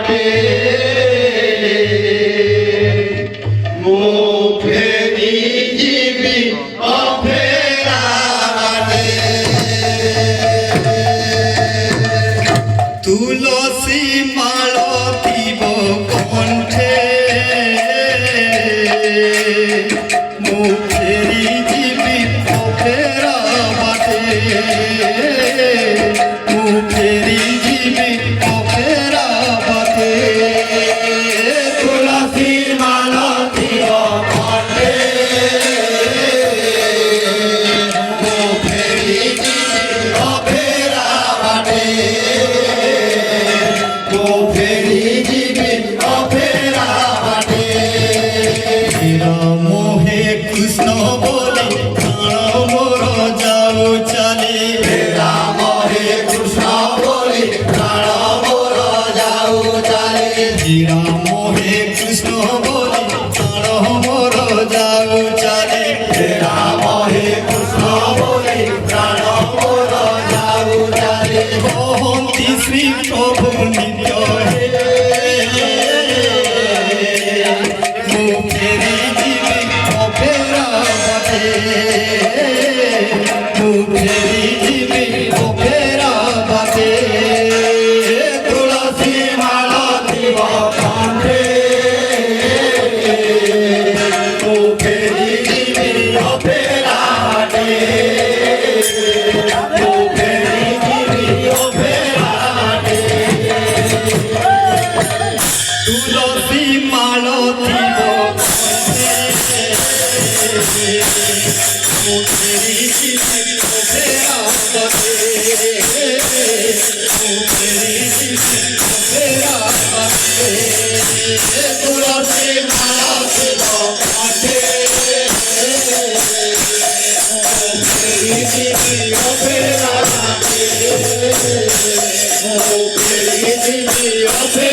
বাটে মুখেরি জীবি অফেরা বাটে তুলসী মালতিব কণ্ঠে মুখেরি জীবি অফেরা বাটে মুখেরি জীবি অফেরা বাটে তুলসী মালতিব কণ্ঠে মুখেরি জীবি অফেরা বাটে মুখেরি জীবি অফেরা বাটে মোহে কৃষ্ণ বলে প্রাণ মোর যাও চালে রাম হে কৃষ্ণ বলে প্রাণ মোর যাও চালে মোহে কৃষ্ণ বলে প্রাণ মোর যাও চালে রাম হে কৃষ্ণ বলে প্রাণ মোর যাও চালে কহন্তি শ্রী প্রভু নিত্য হে মুখেরি জীবি অফেরা বাটে মুখেরি জীবি অফেরা বাটে তুলসী মালতিব কণ্ঠে মুখেরি জীবি অফেরা বাটে মুখেরি জীবি অফেরা বাটে তুলসী মালতিব মুখেরি জীবি অফেরা বাটে মুখেরি জীবি অফেরা বাটে তুলসী মালতিব কণ্ঠে মুখেরি জীবি অফেরা বাটে মুখেরি জীবি অফেরা